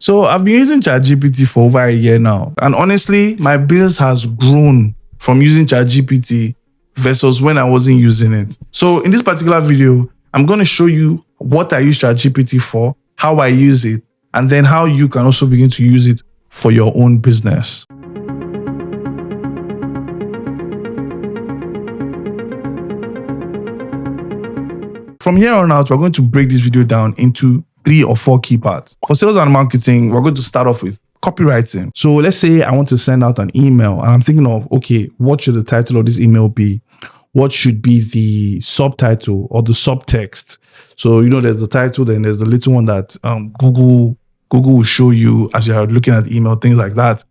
So I've been using ChatGPT for over a year now. And honestly, my business has grown from using ChatGPT versus when I wasn't using it. So in this particular video, I'm going to show you what I use ChatGPT for, how I use it, and then how you can also begin to use it for your own business. From here on out, we're going to break this video down into 3 or 4 key parts. For sales and marketing, we're going to start off with copywriting. So let's say I want to send out an email and I'm thinking of, okay, what should the title of this email be? What should be the subtitle or the subtext? So, there's the title, then there's the little one that Google will show you as you're looking at the email, things like that.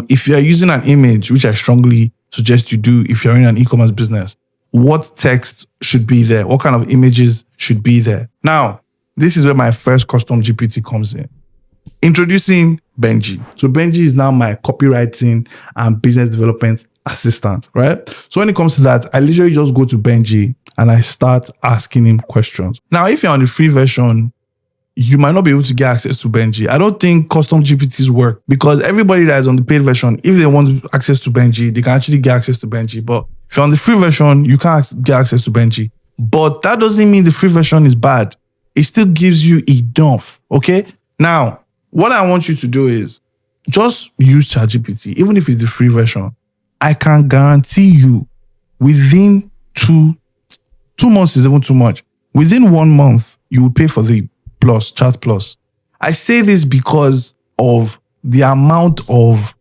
If you're using an image, which I strongly suggest you do if you're in an e-commerce business, what text should be there? What kind of images should be there? Now, this is where my first custom GPT comes in. Introducing Benji. So Benji is now my copywriting and business development assistant, right? So when it comes to that, I literally just go to Benji and I start asking him questions. Now, if you're on the free version, you might not be able to get access to Benji. I don't think custom GPTs work because everybody that is on the paid version, if they want access to Benji, they can actually get access to Benji. But if you're on the free version, you can't get access to Benji. But that doesn't mean the free version is bad. It still gives you enough, okay? Now, what I want you to do is just use ChatGPT, even if it's the free version. I can guarantee you within 2 months is even too much. Within 1 month, you will pay for the Plus, Chat Plus. I say this because of the amount of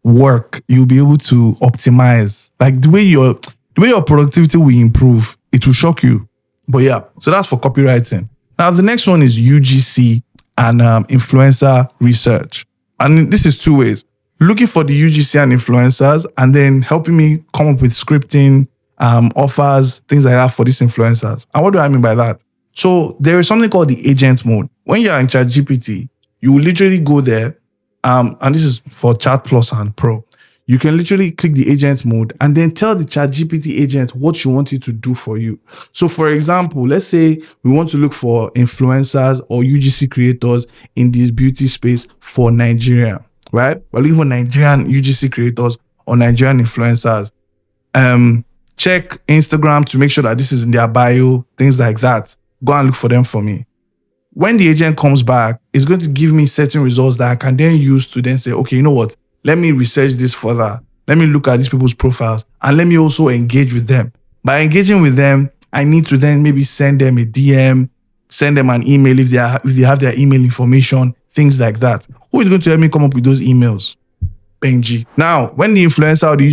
work you'll be able to optimize. Like the way your productivity will improve, it will shock you. But yeah, so that's for copywriting. Now, the next one is UGC and influencer research. And this is 2 ways. Looking for the UGC and influencers and then helping me come up with scripting, offers, things like that for these influencers. And what do I mean by that? So there is something called the agent mode. When you're in ChatGPT, you will literally go there, and this is for Chat Plus and Pro. You can literally click the agent mode and then tell the ChatGPT agent what you want it to do for you. So for example, let's say we want to look for influencers or UGC creators in this beauty space for Nigeria, right? We're looking for Nigerian UGC creators or Nigerian influencers. Check Instagram to make sure that this is in their bio, things like that. Go and look for them for me. When the agent comes back, it's going to give me certain results that I can then use to then say, okay, you know what? Let me research this further. Let me look at these people's profiles and let me also engage with them. By engaging with them, I need to then maybe send them a DM, send them an email if they have their email information, things like that. Who is going to help me come up with those emails? Benji. Now, when the influencer or the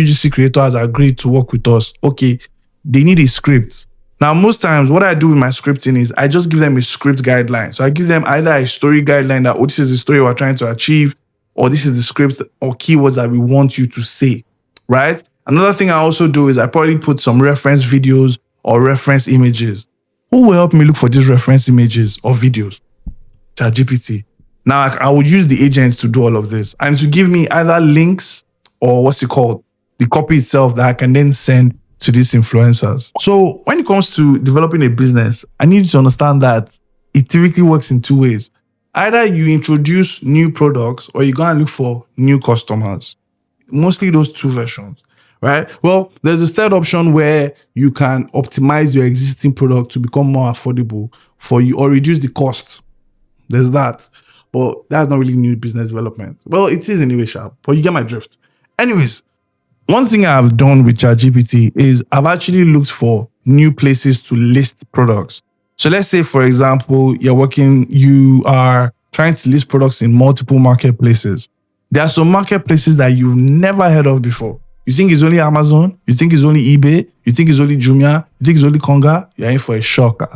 UGC creator has agreed to work with us, okay, they need a script. Now, most times what I do with my scripting is I just give them a script guideline. So I give them either a story guideline that, this is the story we're trying to achieve, or this is the script or keywords that we want you to say, right? Another thing I also do is I probably put some reference videos or reference images. Who will help me look for these reference images or videos? ChatGPT. Now, I would use the agent to do all of this and to give me either links or the copy itself that I can then send to these influencers. So when it comes to developing a business, I need you to understand that it typically works in 2 ways. Either you introduce new products or you go and look for new customers. Mostly those 2 versions, right? Well, there's a third option where you can optimize your existing product to become more affordable for you or reduce the cost. There's that. But that's not really new business development. Well, it is anyway, sharp, but you get my drift. Anyways, one thing I've done with ChatGPT is I've actually looked for new places to list products. So let's say, for example, you are trying to list products in multiple marketplaces. There are some marketplaces that you've never heard of before. You think it's only Amazon? You think it's only eBay? You think it's only Jumia? You think it's only Konga? You're in for a shocker.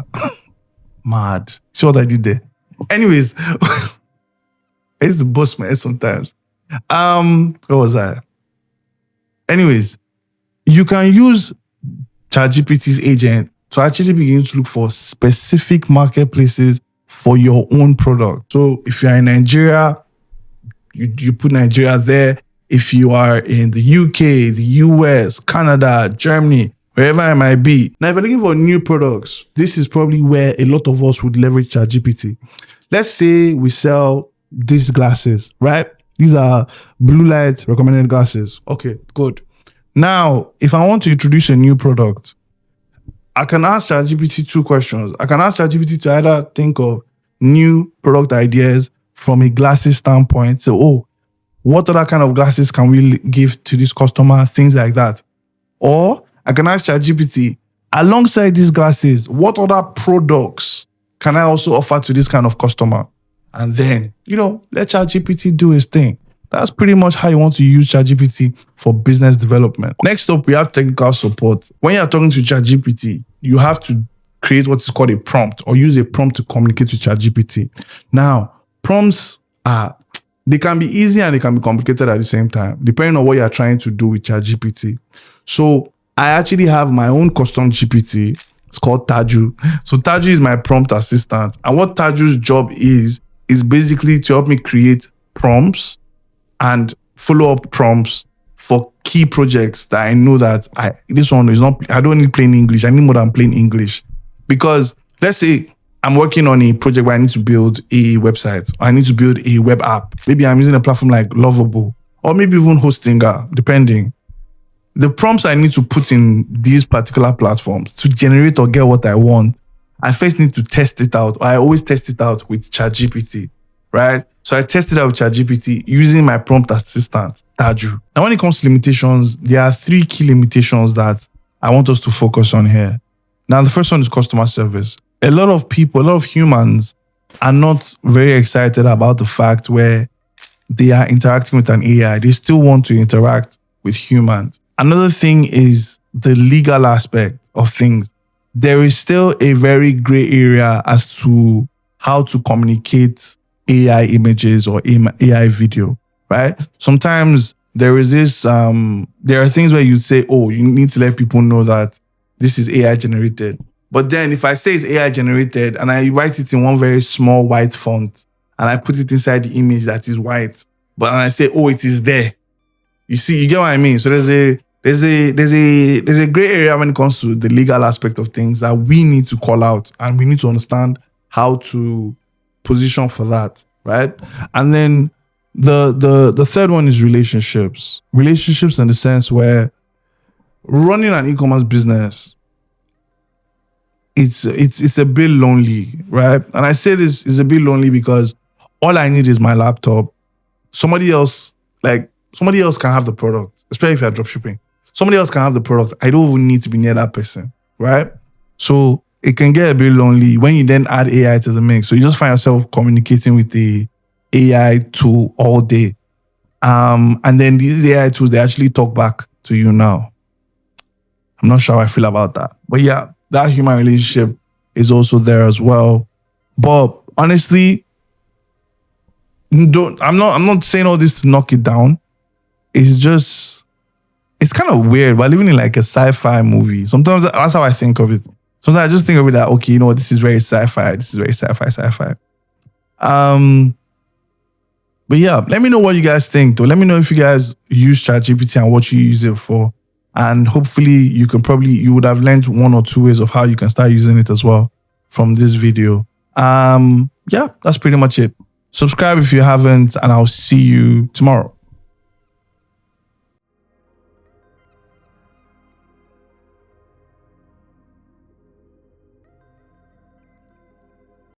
Mad. See what I did there? Anyways, I used to bust my head sometimes. What was I? Anyways, you can use ChatGPT's agent to actually begin to look for specific marketplaces for your own product. So if you're in Nigeria, you put Nigeria there. If you are in the UK, the US, Canada, Germany, wherever it might be. Now, if you're looking for new products, this is probably where a lot of us would leverage ChatGPT. let's say we sell these glasses, right? These are blue light recommended glasses. Okay, good. Now, if I want to introduce a new product, I can ask ChatGPT 2 questions. I can ask ChatGPT to either think of new product ideas from a glasses standpoint. So, oh, what other kind of glasses can we give to this customer? Things like that. Or I can ask ChatGPT, alongside these glasses, what other products can I also offer to this kind of customer? And then, let ChatGPT do its thing. That's pretty much how you want to use ChatGPT for business development. Next up, we have technical support. When you're talking to ChatGPT, you have to create what is called a prompt or use a prompt to communicate with ChatGPT. Now, prompts they can be easy and they can be complicated at the same time, depending on what you're trying to do with ChatGPT. So I actually have my own custom GPT. It's called Taju. So Taju is my prompt assistant. And what Taju's job is basically to help me create prompts and follow-up prompts for key projects that I know that this one is not, I don't need plain English. I need more than plain English. Because let's say I'm working on a project where I need to build a website. I need to build a web app. Maybe I'm using a platform like Lovable or maybe even Hostinger, depending. The prompts I need to put in these particular platforms to generate or get what I want, I first need to test it out. I always test it out with ChatGPT, right? So I tested out with ChatGPT using my prompt assistant, Taju. Now, when it comes to limitations, there are 3 key limitations that I want us to focus on here. Now, the first one is customer service. A lot of people, a lot of humans are not very excited about the fact where they are interacting with an AI. They still want to interact with humans. Another thing is the legal aspect of things. There is still a very gray area as to how to communicate AI images or AI video, right? Sometimes there is this, there are things where you say, oh, you need to let people know that this is AI generated. But then if I say it's AI generated and I write it in one very small white font and I put it inside the image that is white, but and I say, oh, it is there. You see, you get what I mean? So there's a gray area when it comes to the legal aspect of things that we need to call out and we need to understand how to position for that, right? And then the third one is relationships. Relationships in the sense where running an e-commerce business, it's a bit lonely, right? And I say this is a bit lonely because all I need is my laptop. Somebody else can have the product, especially if you're dropshipping. Somebody else can have the product. I don't even need to be near that person, right? So it can get a bit lonely when you then add AI to the mix. So you just find yourself communicating with the AI tool all day. And then these AI tools, they actually talk back to you now. I'm not sure how I feel about that. But yeah, that human relationship is also there as well. But honestly, I'm not saying all this to knock it down. It's kind of weird. We're living in like a sci-fi movie. Sometimes that's how I think of it. Sometimes I just think of it that, okay, this is very sci-fi. This is very sci-fi. But yeah, let me know what you guys think though. Let me know if you guys use ChatGPT and what you use it for. And hopefully you would have learned 1 or 2 ways of how you can start using it as well from this video. Yeah, that's pretty much it. Subscribe if you haven't, and I'll see you tomorrow.